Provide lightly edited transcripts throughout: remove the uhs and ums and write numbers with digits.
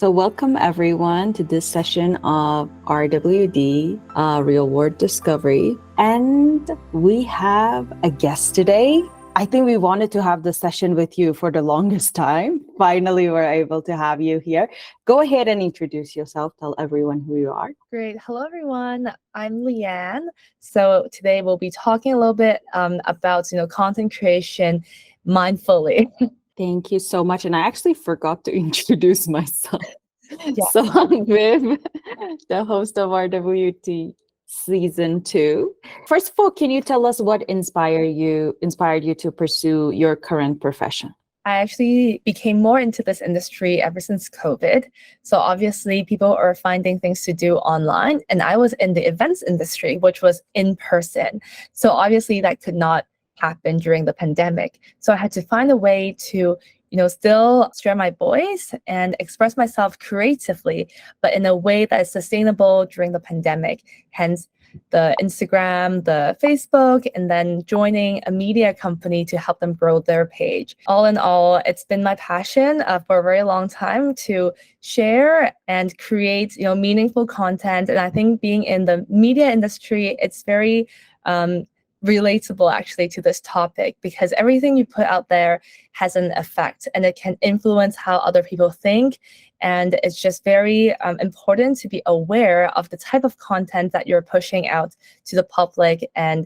So, welcome everyone to this session of RWD, Real World Discovery. And we have a guest today. I think we wanted to have the session with you for the longest time. Finally, we're able to have you here. Go ahead and introduce yourself. Tell everyone who you are. Great. Hello, everyone. I'm Leanne. So today we'll be talking a little bit about content creation mindfully. Thank you so much. And I actually forgot to introduce myself. Yeah. So I'm Viv, the host of RWT Season 2. First of all, can you tell us what inspired you to pursue your current profession? I actually became more into this industry ever since COVID. So obviously people are finding things to do online, and I was in the events industry, which was in person. So obviously that could not happen during the pandemic. So I had to find a way to still share my voice and express myself creatively, but in a way that is sustainable during the pandemic. Hence the Instagram, the Facebook, and then joining a media company to help them grow their page. All in all, it's been my passion for a very long time to share and create, meaningful content. And I think being in the media industry, it's very relatable actually to this topic, because everything you put out there has an effect and it can influence how other people think. And it's just very important to be aware of the type of content that you're pushing out to the public, and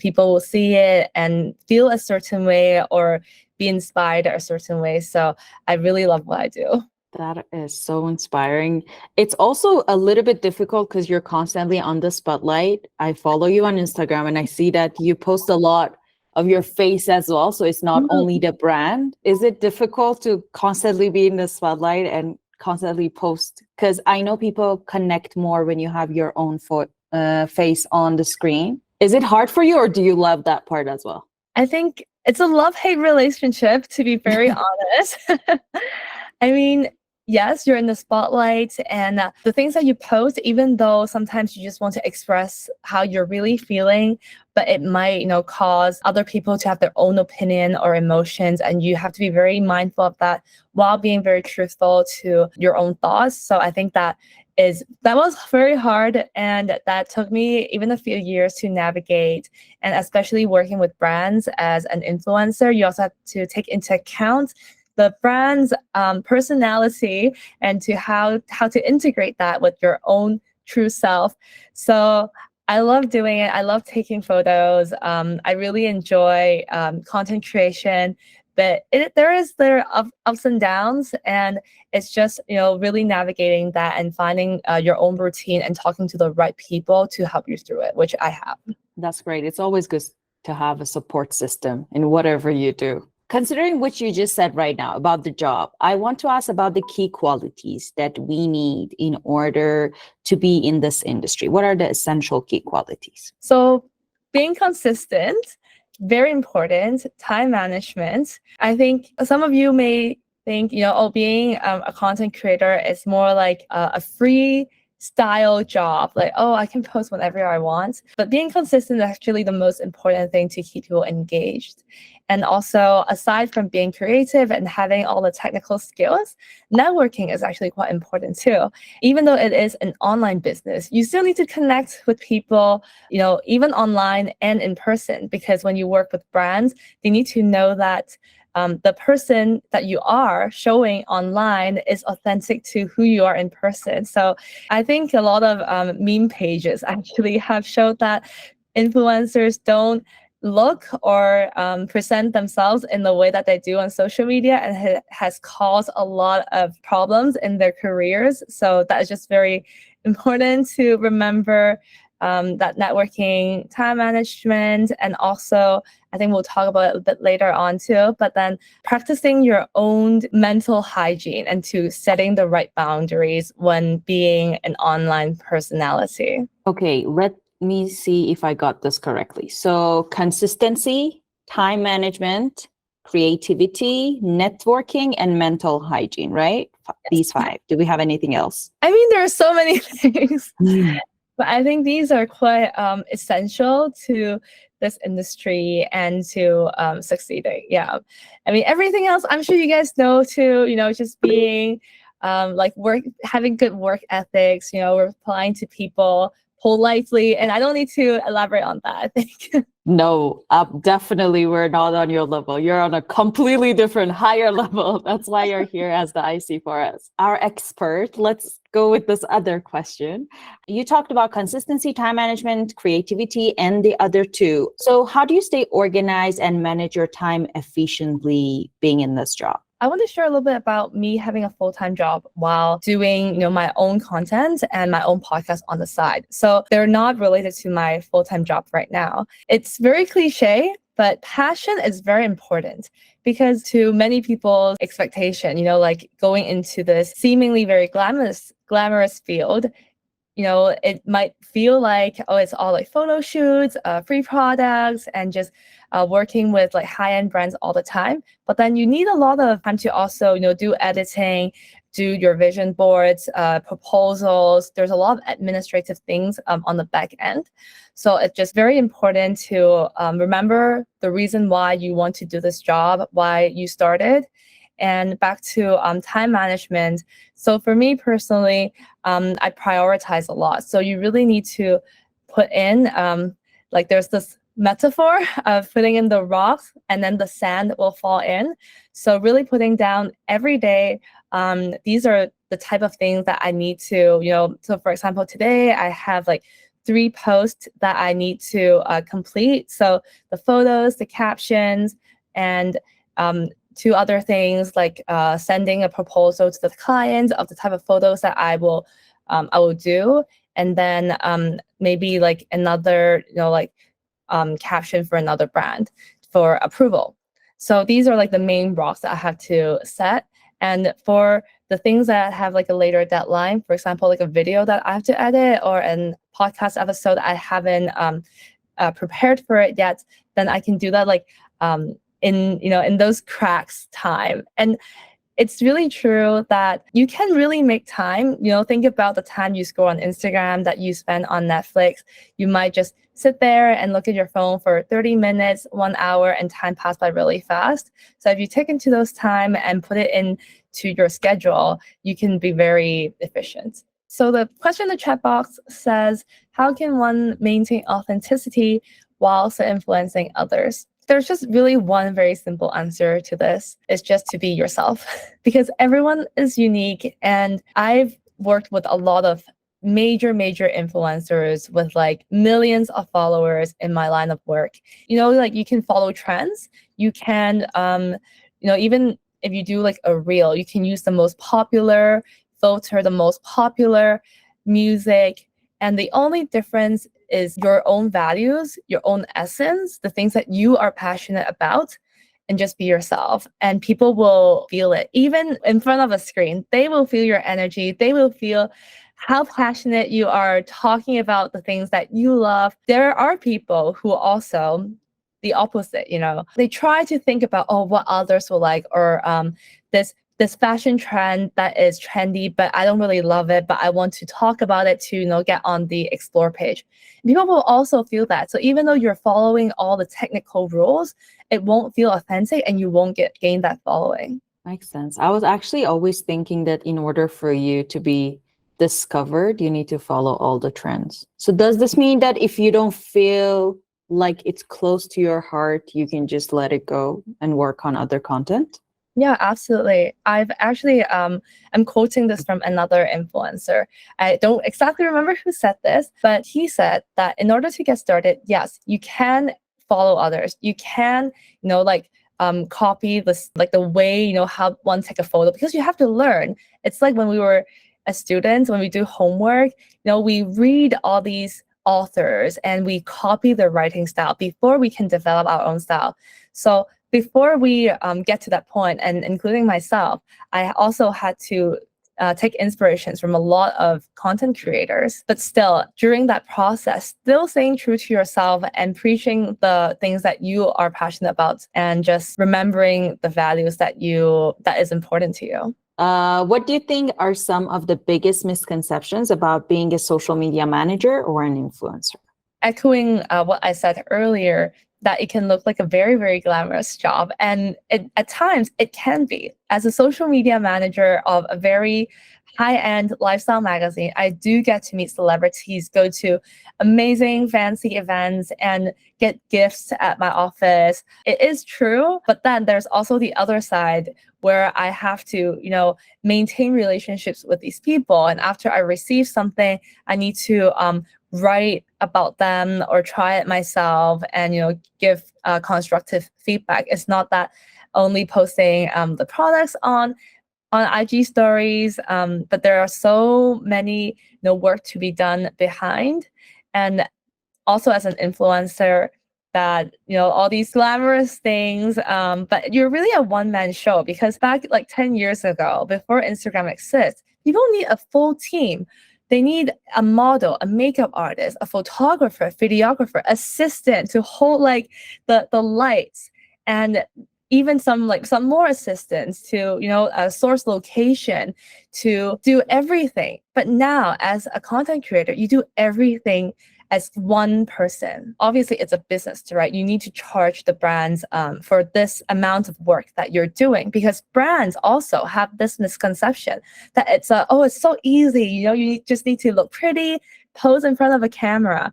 people will see it and feel a certain way or be inspired a certain way. So I really love what I do. That is so inspiring. It's also a little bit difficult because you're constantly on the spotlight. I follow you on Instagram and I see that you post a lot of your face as well. So it's not only the brand. Is it difficult to constantly be in the spotlight and constantly post? Because I know people connect more when you have your own face on the screen. Is it hard for you, or do you love that part as well? I think it's a love-hate relationship, to be very honest. I mean, yes, you're in the spotlight, and the things that you post, even though sometimes you just want to express how you're really feeling, but it might, cause other people to have their own opinion or emotions, and you have to be very mindful of that while being very truthful to your own thoughts. So I think that was very hard, and that took me even a few years to navigate. And especially working with brands as an influencer, you also have to take into account the brand's personality and to how to integrate that with your own true self. So I love doing it. I love taking photos. I really enjoy content creation, but there are ups and downs, and it's just really navigating that and finding your own routine and talking to the right people to help you through it, which I have. That's great. It's always good to have a support system in whatever you do. Considering what you just said right now about the job, I want to ask about the key qualities that we need in order to be in this industry. What are the essential key qualities? So being consistent, very important. Time management. I think some of you may think, being a content creator is more like a free style job, like, oh, I can post whenever I want. But being consistent is actually the most important thing to keep people engaged. And also, aside from being creative and having all the technical skills, networking is actually quite important too. Even though it is an online business, you still need to connect with people, even online and in person, because when you work with brands, they need to know that the person that you are showing online is authentic to who you are in person. So I think a lot of meme pages actually have showed that influencers don't look or present themselves in the way that they do on social media, and has caused a lot of problems in their careers. So that is just very important to remember, that networking, time management, and also I think we'll talk about it a bit later on too, but then practicing your own mental hygiene and to setting the right boundaries when being an online personality. Okay, let me see if I got this correctly. So consistency, time management, creativity, networking, and mental hygiene, right? These five. Do we have anything else? I mean, there are so many things, but I think these are quite essential to this industry and to succeeding. Yeah. I mean, everything else, I'm sure you guys know too, just being like having good work ethics, replying to people politely. And I don't need to elaborate on that, I think. No, definitely we're not on your level. You're on a completely different, higher level. That's why you're here as the IC for us. Our expert, let's go with this other question. You talked about consistency, time management, creativity, and the other two. So how do you stay organized and manage your time efficiently being in this job? I want to share a little bit about me having a full-time job while doing, my own content and my own podcast on the side. So they're not related to my full-time job right now. It's very cliche, but passion is very important because to many people's expectation, like going into this seemingly very glamorous field, it might feel like, oh, it's all like photo shoots, free products, and just working with like high-end brands all the time. But then you need a lot of time to also, do editing, do your vision boards, proposals. There's a lot of administrative things on the back end. So it's just very important to remember the reason why you want to do this job, why you started. And back to time management. So for me personally, I prioritize a lot. So you really need to put in, like there's this metaphor of putting in the rocks and then the sand will fall in. So really putting down every day, these are the type of things that I need to, so for example, today I have like 3 posts that I need to complete. So the photos, the captions, and 2 other things like sending a proposal to the client of the type of photos that I will do, and then maybe like another caption for another brand for approval. So these are like the main rocks that I have to set. And for the things that have like a later deadline, for example, like a video that I have to edit or a podcast episode that I haven't prepared for it yet, then I can do that like in those cracks time. And it's really true that you can really make time. Think about the time you scroll on Instagram, that you spend on Netflix. You might just sit there and look at your phone for 30 minutes, 1 hour, and time pass by really fast. So if you take into those time and put it into your schedule, you can be very efficient. So the question in the chat box says, how can one maintain authenticity while also influencing others? There's just really one very simple answer to this. It's just to be yourself because everyone is unique. And I've worked with a lot of major influencers with like millions of followers in my line of work. Like you can follow trends. You can, even if you do like a reel, you can use the most popular filter, the most popular music. And the only difference is your own values, your own essence, the things that you are passionate about, and just be yourself. And people will feel it. Even in front of a screen, they will feel your energy. They will feel how passionate you are talking about the things that you love. There are people who also the opposite, they try to think about, oh, what others will like, or this fashion trend that is trendy, but I don't really love it, but I want to talk about it to, get on the explore page. People will also feel that. So even though you're following all the technical rules, it won't feel authentic and you won't gain that following. Makes sense. I was actually always thinking that in order for you to be discovered, you need to follow all the trends. So does this mean that if you don't feel like it's close to your heart, you can just let it go and work on other content? Yeah, absolutely. I've actually, I'm quoting this from another influencer. I don't exactly remember who said this, but he said that in order to get started, yes, you can follow others. You can, copy this, like the way, how one take a photo, because you have to learn. It's like when we were a student, when we do homework, we read all these authors and we copy their writing style before we can develop our own style. So before we get to that point, and including myself, I also had to take inspirations from a lot of content creators. But still, during that process, still staying true to yourself and preaching the things that you are passionate about, and just remembering the values that is important to you. What do you think are some of the biggest misconceptions about being a social media manager or an influencer? Echoing what I said earlier, that it can look like a very, very glamorous job. And at times it can be. As a social media manager of a very high-end lifestyle magazine, I do get to meet celebrities, go to amazing fancy events, and get gifts at my office. It is true, but then there's also the other side where I have to, maintain relationships with these people. And after I receive something, I need to write about them or try it myself and give constructive feedback. It's not that only posting the products on IG stories, but there are so many work to be done behind. And also as an influencer, that all these glamorous things, but you're really a one-man show, because back like 10 years ago, before Instagram exists, people need a full team. They need a model, a makeup artist, a photographer, videographer, assistant to hold like the lights, and even some more assistants to source location, to do everything. But now as a content creator, you do everything as one person. Obviously, it's a business, right? You need to charge the brands for this amount of work that you're doing, because brands also have this misconception that it's so easy. You just need to look pretty, pose in front of a camera.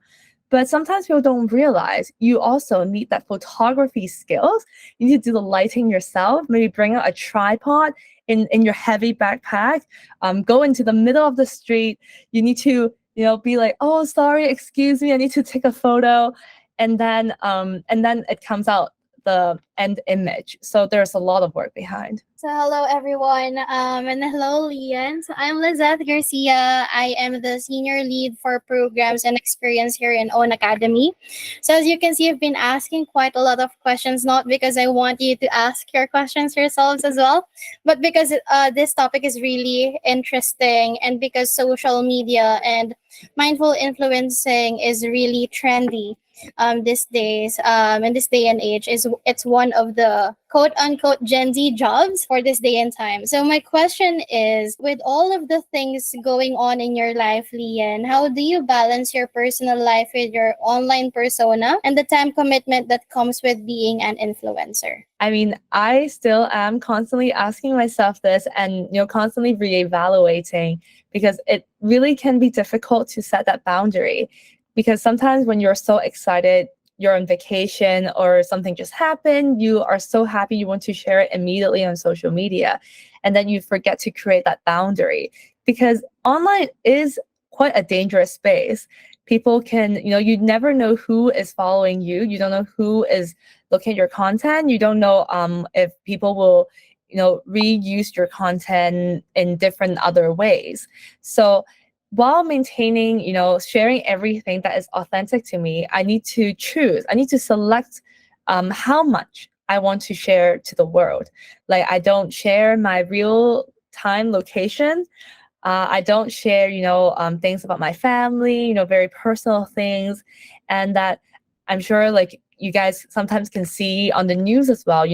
But sometimes people don't realize you also need that photography skills. You need to do the lighting yourself, maybe bring out a tripod in your heavy backpack, go into the middle of the street. You need to be like, oh, sorry, excuse me, I need to take a photo. And then it comes out the end image. So there's a lot of work behind. So hello everyone, and hello Leanne. So I'm Lizette Garcia. I am the senior lead for programs and experience here in Own Academy. So as you can see, I've been asking quite a lot of questions, not because I want you to ask your questions yourselves as well, but because this topic is really interesting, and because social media and mindful influencing is really trendy these days, in this day and age. It's one of the quote unquote Gen Z jobs for this day and time. So my question is, with all of the things going on in your life, Leanne, how do you balance your personal life with your online persona and the time commitment that comes with being an influencer? I mean, I still am constantly asking myself this, and constantly reevaluating, because it really can be difficult to set that boundary. Because sometimes when you're so excited, you're on vacation or something just happened, you are so happy, you want to share it immediately on social media, and then you forget to create that boundary. Because online is quite a dangerous space. People can, you never know who is following you. You don't know who is looking at your content. You don't know if people will reuse your content in different other ways. So while maintaining, sharing everything that is authentic to me, I need to choose. I need to select how much I want to share to the world. Like, I don't share my real time location. I don't share, things about my family, very personal things, and that I'm sure like you guys sometimes can see on the news as well.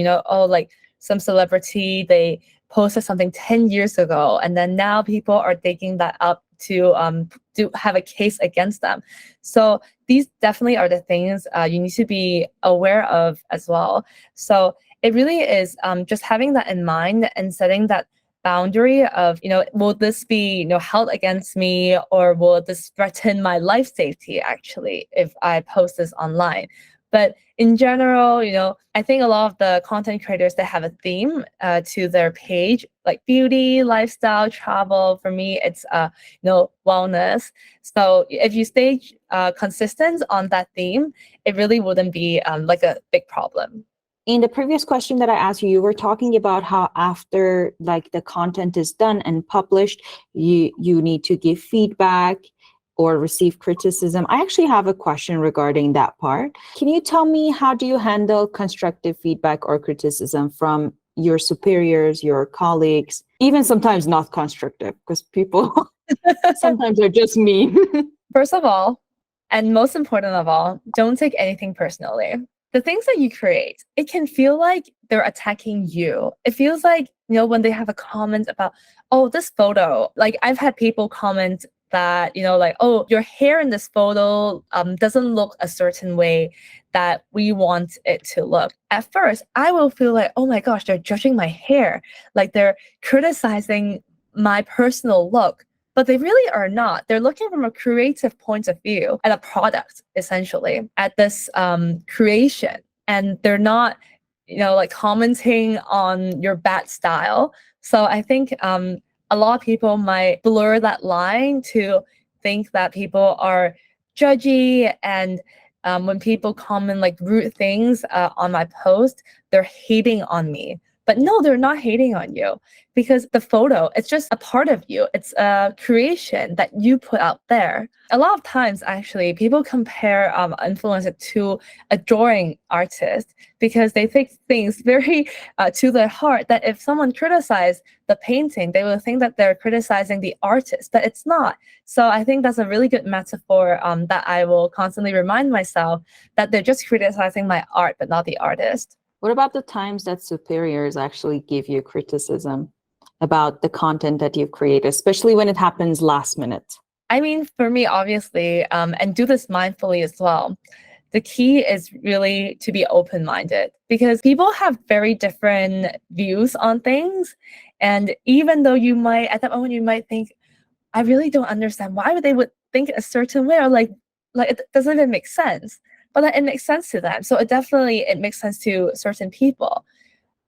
Like some celebrity, they posted something 10 years ago, and then now people are digging that up to have a case against them. So these definitely are the things you need to be aware of as well. So it really is just having that in mind and setting that boundary of, will this be held against me, or will this threaten my life safety actually if I post this online? But in general, I think a lot of the content creators, they have a theme to their page, like beauty, lifestyle, travel. For me, it's wellness. So if you stay consistent on that theme, it really wouldn't be like a big problem. In the previous question that I asked you, you were talking about how after like the content is done and published, you need to give feedback or receive criticism. I actually have a question regarding that part. Can you tell me, how do you handle constructive feedback or criticism from your superiors, your colleagues, even sometimes not constructive, because people sometimes are just mean? First of all, and most important of all, don't take anything personally. The things that you create, it can feel like they're attacking you. It feels like, when they have a comment about, oh, this photo, like I've had people comment that, like, oh, your hair in this photo doesn't look a certain way that we want it to look. At first, I will feel like, oh my gosh, they're judging my hair. Like they're criticizing my personal look. But they really are not. They're looking from a creative point of view at a product, essentially, at this creation. And they're not, like commenting on your bad style. So I think a lot of people might blur that line to think that people are judgy, and when people comment like rude things on my post, they're hating on me. But no, they're not hating on you, because the photo, it's just a part of you. It's a creation that you put out there. A lot of times, actually, people compare influencer to a drawing artist because they take things very to their heart, that if someone criticizes the painting, they will think that they're criticizing the artist, but it's not. So I think that's a really good metaphor that I will constantly remind myself, that they're just criticizing my art, but not the artist. What about the times that superiors actually give you criticism about the content that you've created, especially when it happens last minute? I mean, for me, obviously, and do this mindfully as well, the key is really to be open-minded, because people have very different views on things. And even though you might, at that moment, you might think, I really don't understand why they would think a certain way, or like it doesn't even make sense. But then it makes sense to them. So it makes sense to certain people.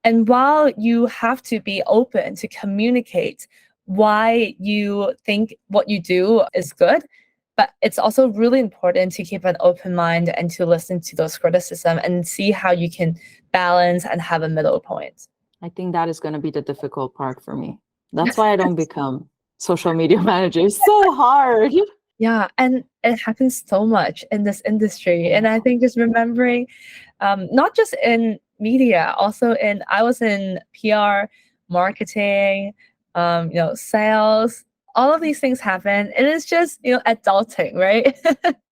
And while you have to be open to communicate why you think what you do is good, but it's also really important to keep an open mind and to listen to those criticism and see how you can balance and have a middle point. I think that is going to be the difficult part for me. That's why I don't become social media manager. It's so hard. Yeah, and it happens so much in this industry. And I think just remembering, not just in media, I was in PR, marketing, sales. All of these things happen. It is just, adulting, right?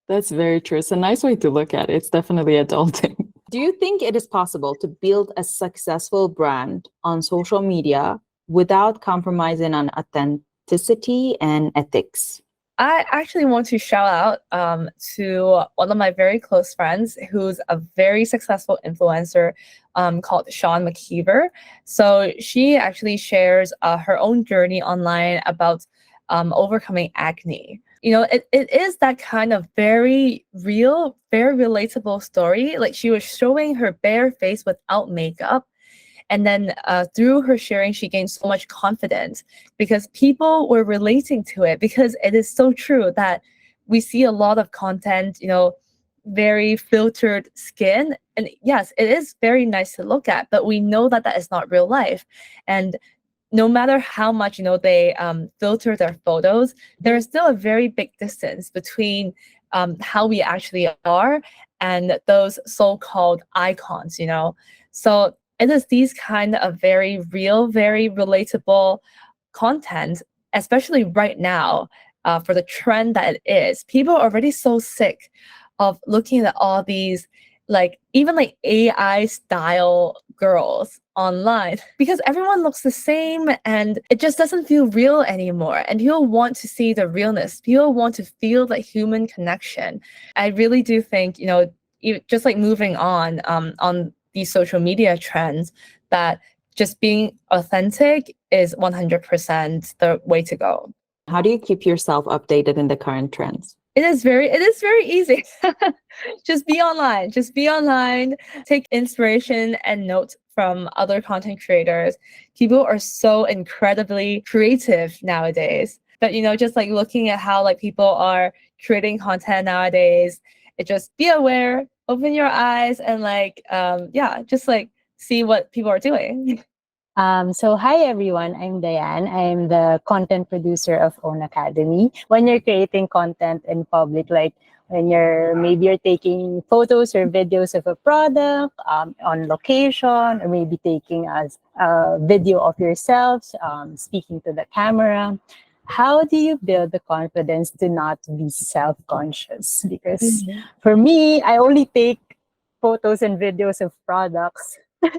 That's very true. It's a nice way to look at it. It's definitely adulting. Do you think it is possible to build a successful brand on social media without compromising on authenticity and ethics? I actually want to shout out to one of my very close friends who's a very successful influencer called Sean McKeever. So she actually shares her own journey online about overcoming acne. It is that kind of very real, very relatable story. Like, she was showing her bare face without makeup. And then through her sharing, she gained so much confidence because people were relating to it, because it is so true that we see a lot of content, very filtered skin. And yes, it is very nice to look at, but we know that that is not real life. And no matter how much, they filter their photos, there is still a very big distance between how we actually are and those so-called icons, So it is these kind of very real, very relatable content, especially right now, for the trend that it is. People are already so sick of looking at all these, even AI style girls online, because everyone looks the same and it just doesn't feel real anymore. And people want to see the realness. People want to feel the human connection. I really do think, just like moving on these social media trends, that just being authentic is 100% the way to go. How do you keep yourself updated in the current trends? It is very easy. Just be online, take inspiration and notes from other content creators. People are so incredibly creative nowadays. But just like looking at how people are creating content nowadays, it just be aware, open your eyes, and just see what people are doing. So hi everyone, I'm Leanne. I'm the content producer of Own Academy. When you're creating content in public, like when you're taking photos or videos of a product on location, or maybe taking a video of yourself speaking to the camera, how do you build the confidence to not be self-conscious? Because for me, I only take photos and videos of products,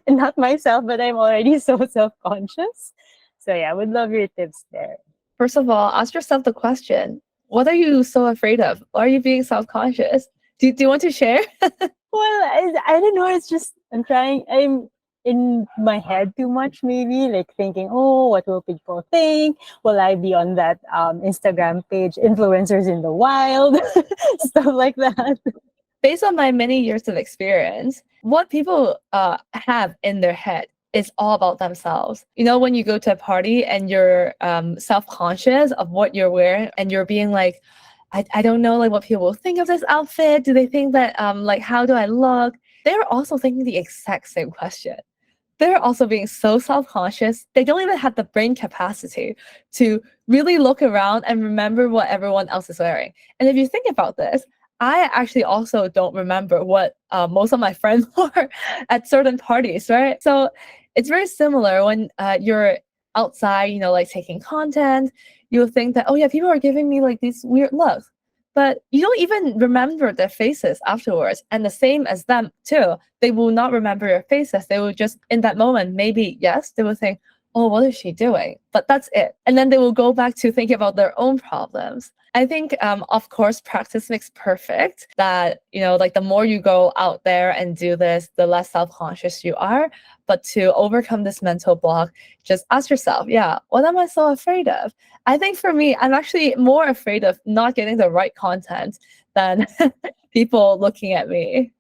not myself, but I'm already so self-conscious. So yeah, I would love your tips there. First of all, ask yourself the question, What are you so afraid of? Why are you being self-conscious? Do you want to share? Well, I don't know. It's just I'm in my head too much, maybe like thinking, oh, what will people think? Will I be on that Instagram page, influencers in the wild, stuff like that? Based on my many years of experience, what people have in their head is all about themselves. You know, when you go to a party and you're self-conscious of what you're wearing and you're being like, I don't know like what people will think of this outfit. Do they think that like how do I look? They're also thinking the exact same question. They're also being so self-conscious. They don't even have the brain capacity to really look around and remember what everyone else is wearing. And if you think about this, I actually also don't remember what most of my friends wore at certain parties, right? So it's very similar when you're outside, you know, like taking content, you'll think that, oh yeah, people are giving me like these weird looks. But you don't even remember their faces afterwards. And the same as them too. They will not remember your faces. They will just, in that moment, maybe, yes, they will think, oh, what is she doing? But that's it. And then they will go back to thinking about their own problems. I think, of course, practice makes perfect. That, you know, like the more you go out there and do this, the less self-conscious you are. But to overcome this mental block, just ask yourself, yeah, what am I so afraid of? I think for me, I'm actually more afraid of not getting the right content than people looking at me.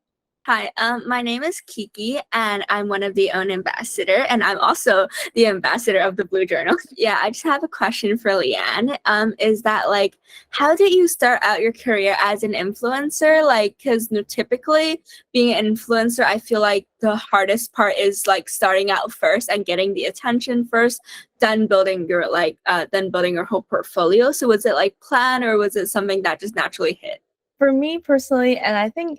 Hi, my name is Kiki, and I'm one of the OWN ambassador, and I'm also the ambassador of the Blue Journal. Yeah, I just have a question for Leanne. Is that like, how did you start out your career as an influencer? Like, because typically being an influencer, I feel like the hardest part is like starting out first and getting the attention first, then building your whole portfolio. So was it like planned, or was it something that just naturally hit? For me personally, and I think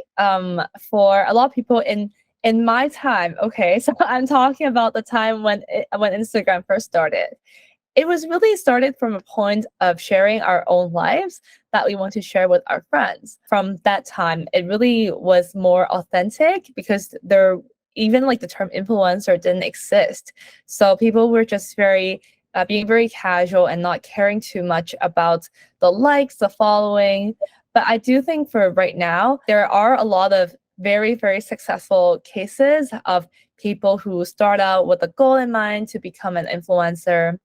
for a lot of people in my time, okay, so I'm talking about the time when Instagram first started. It was really started from a point of sharing our own lives that we want to share with our friends. From that time, it really was more authentic because there even like the term influencer didn't exist. So people were just very being very casual and not caring too much about the likes, the following. But I do think for right now, there are a lot of very, very successful cases of people who start out with a goal in mind to become an influencer.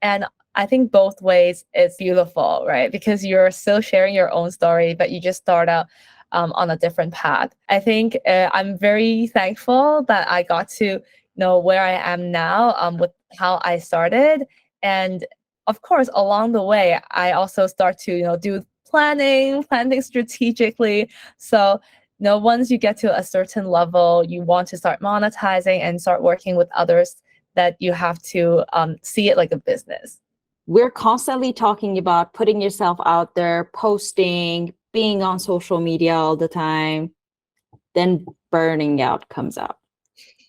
And I think both ways is beautiful, right? Because you're still sharing your own story, but you just start out on a different path. I think I'm very thankful that I got to know where I am now with how I started. And of course, along the way, I also start to, do planning strategically. So, once you get to a certain level, you want to start monetizing and start working with others that you have to see it like a business. We're constantly talking about putting yourself out there, posting, being on social media all the time. Then burning out comes out.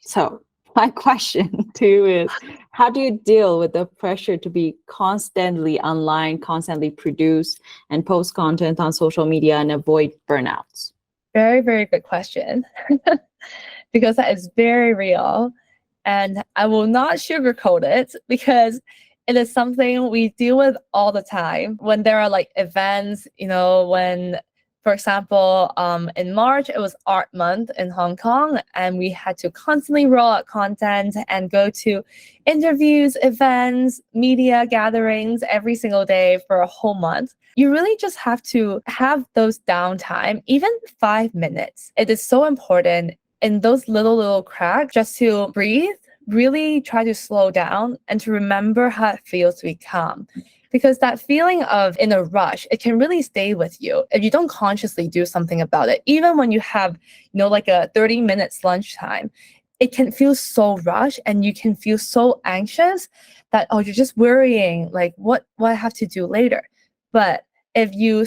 So my question to you is, how do you deal with the pressure to be constantly online, constantly produce and post content on social media and avoid burnouts? Very, very good question. Because that is very real. And I will not sugarcoat it because it is something we deal with all the time. When there are like events, when, for example, in March, it was Art Month in Hong Kong, and we had to constantly roll out content and go to interviews, events, media gatherings every single day for a whole month. You really just have to have those downtime, even 5 minutes. It is so important in those little cracks just to breathe, really try to slow down and to remember how it feels to be calm. Because that feeling of in a rush, it can really stay with you if you don't consciously do something about it. Even when you have, like a 30 minutes lunchtime, it can feel so rushed and you can feel so anxious that, you're just worrying, like what I have to do later. But if you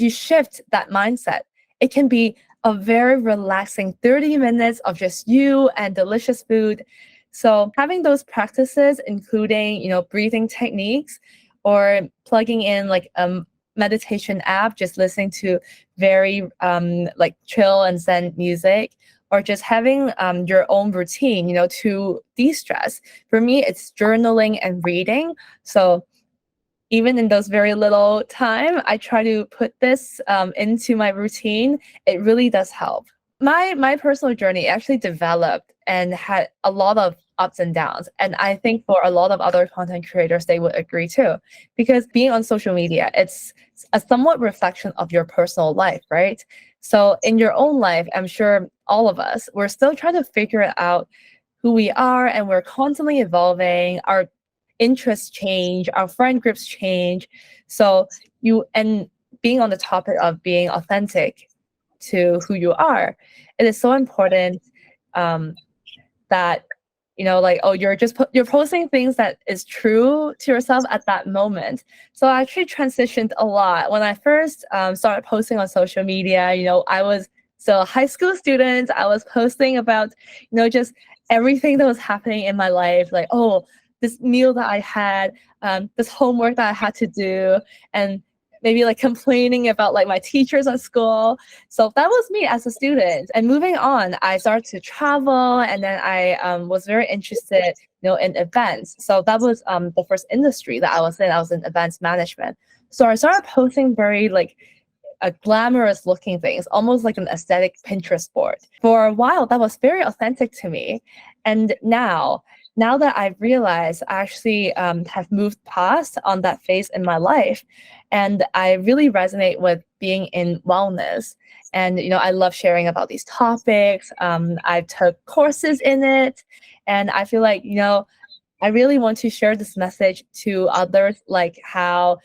shift that mindset, it can be a very relaxing 30 minutes of just you and delicious food. So having those practices, including, breathing techniques, or plugging in like a meditation app, just listening to very like chill and zen music, or just having your own routine, to de-stress. For me, it's journaling and reading. So even in those very little time, I try to put this into my routine. It really does help. My personal journey actually developed and had a lot of ups and downs. And I think for a lot of other content creators, they would agree too. Because being on social media, it's a somewhat reflection of your personal life, right? So in your own life, I'm sure all of us, we're still trying to figure out who we are, and we're constantly evolving. Our interests change, our friend groups change. So and being on the topic of being authentic to who you are, it is so important that like, oh, you're posting things that is true to yourself at that moment. So I actually transitioned a lot when I first started posting on social media. I was still a high school student. I was posting about just everything that was happening in my life, like, oh, this meal that I had, this homework that I had to do, and maybe like complaining about like my teachers at school. So that was me as a student. And moving on, I started to travel, and then I was very interested, in events. So that was the first industry that I was in. I was in events management. So I started posting very like a glamorous looking things, almost like an aesthetic Pinterest board. For a while, that was very authentic to me. And now that I've realized, I actually have moved past on that phase in my life. And I really resonate with being in wellness. And, I love sharing about these topics. I took courses in it. And I feel like, I really want to share this message to others, like how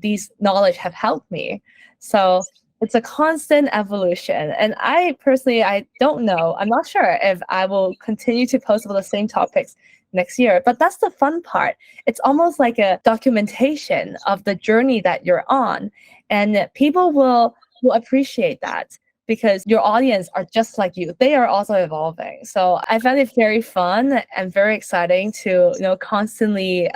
these knowledge have helped me. So it's a constant evolution. And I personally, I don't know. I'm not sure if I will continue to post about the same topics next year. But that's the fun part. It's almost like a documentation of the journey that you're on. And people will appreciate that because your audience are just like you. They are also evolving. So I found it very fun and very exciting to, constantly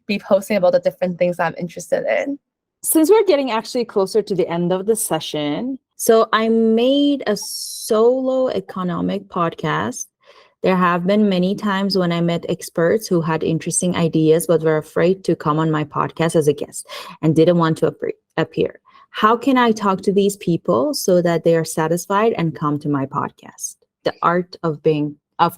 be posting about the different things I'm interested in. Since we're getting actually closer to the end of the session, so I made a solo economic podcast. There have been many times when I met experts who had interesting ideas but were afraid to come on my podcast as a guest and didn't want to appear. How can I talk to these people so that they are satisfied and come to my podcast? The art of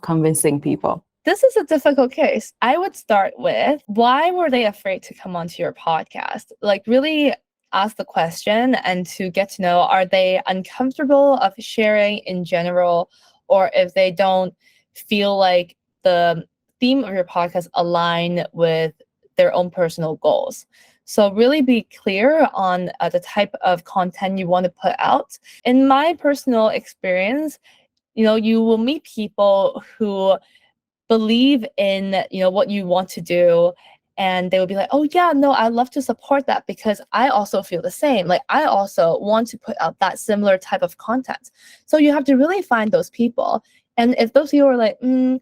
convincing people. This is a difficult case. I would start with, why were they afraid to come onto your podcast? Like, really ask the question and to get to know, are they uncomfortable of sharing in general, or if they don't feel like the theme of your podcast align with their own personal goals. So really be clear on the type of content you want to put out. In my personal experience, you will meet people who believe in what you want to do, and they will be like, oh yeah, no, I love to support that because I also feel the same. Like, I also want to put out that similar type of content. So you have to really find those people. And if those people are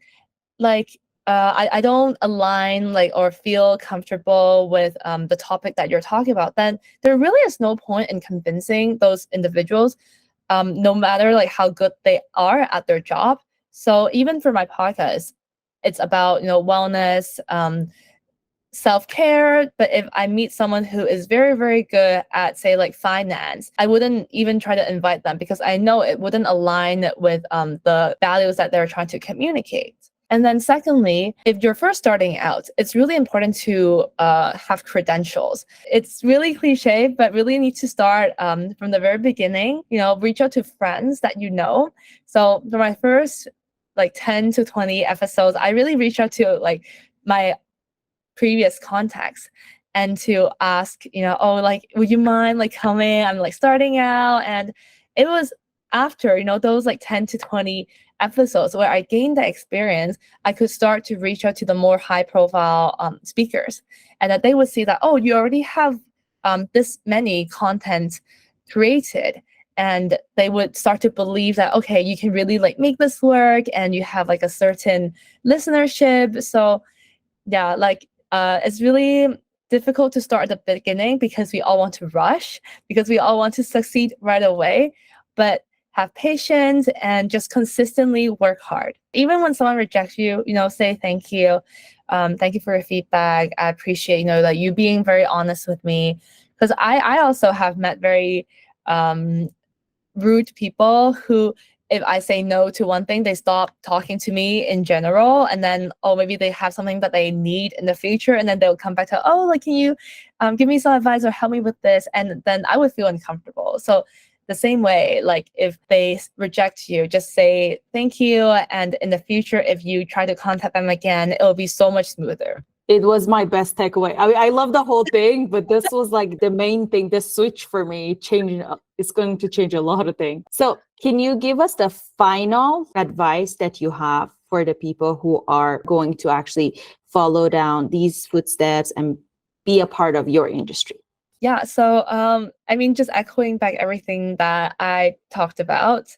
like, I don't align or feel comfortable with the topic that you're talking about, then there really is no point in convincing those individuals, no matter how good they are at their job. So even for my podcast, it's about wellness, self-care. But if I meet someone who is very, very good at, say, finance, I wouldn't even try to invite them because I know it wouldn't align with the values that they're trying to communicate. And then secondly, if you're first starting out, it's really important to have credentials. It's really cliche, but really need to start from the very beginning, reach out to friends that you know. So for my first 10 to 20 episodes, I really reached out to my previous contacts and to ask, would you mind coming? I'm starting out. And it was after, those 10 to 20 episodes where I gained the experience, I could start to reach out to the more high profile speakers, and that they would see that, oh, you already have this many content created. And they would start to believe that, okay, you can really make this work, and you have a certain listenership. So yeah, it's really difficult to start at the beginning because we all want to rush, because we all want to succeed right away. But have patience and just consistently work hard. Even when someone rejects you, say thank you. Thank you for your feedback. I appreciate, that you being very honest with me. Because I also have met very rude people who, if I say no to one thing, they stop talking to me in general. And then, maybe they have something that they need in the future. And then they'll come back to, can you give me some advice or help me with this? And then I would feel uncomfortable. So the same way, like if they reject you, just say thank you. And in the future, if you try to contact them again, it'll be so much smoother. It was my best takeaway. I love the whole thing, but this was like the main thing, the switch for me changing. It's going to change a lot of things. So can you give us the final advice that you have for the people who are going to actually follow down these footsteps and be a part of your industry? Yeah, so just echoing back everything that I talked about,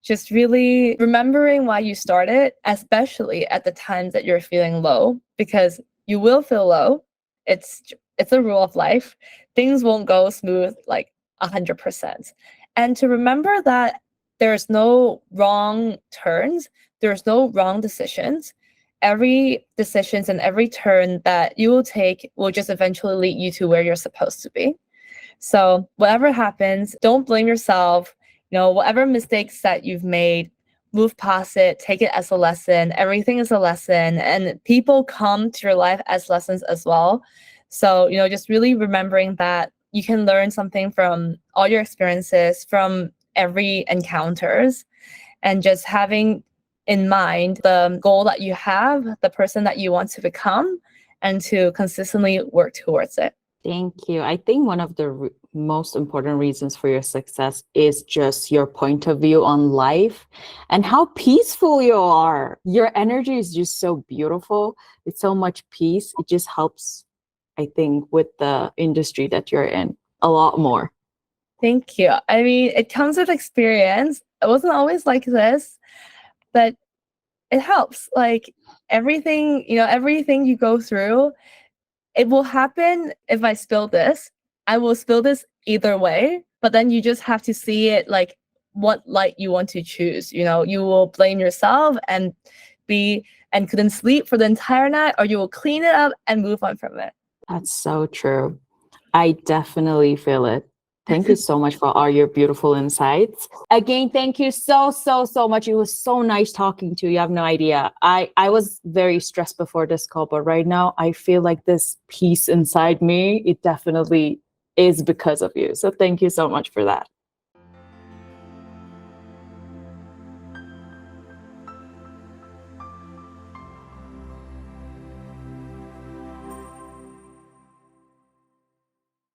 just really remembering why you started, especially at the times that you're feeling low, because you will feel low. It's a rule of life. Things won't go smooth like 100%. And to remember that there's no wrong turns, there's no wrong decisions. Every decisions and every turn that you will take will just eventually lead you to where you're supposed to be. So whatever happens, don't blame yourself. Whatever mistakes that you've made, move past it, take it as a lesson. Everything is a lesson, and people come to your life as lessons as well. So, just really remembering that you can learn something from all your experiences, from every encounters, and just having in mind the goal that you have, the person that you want to become, and to consistently work towards it. Thank you. I think one of the most important reasons for your success is just your point of view on life and how peaceful you are. Your energy is just so beautiful. It's so much peace. It just helps, I think, with the industry that you're in a lot more. Thank you. It comes with experience. It wasn't always like this, but it helps. Like everything you go through, it will happen. If I spill this, I will spill this either way, but then you just have to see it like what light you want to choose. You will blame yourself and couldn't sleep for the entire night, or you will clean it up and move on from it. That's so true. I definitely feel it. Thank you so much for all your beautiful insights. Again, thank you so much. It was so nice talking to you. You have no idea. I was very stressed before this call, but right now I feel like this peace inside me, it definitely is because of you. So thank you so much for that.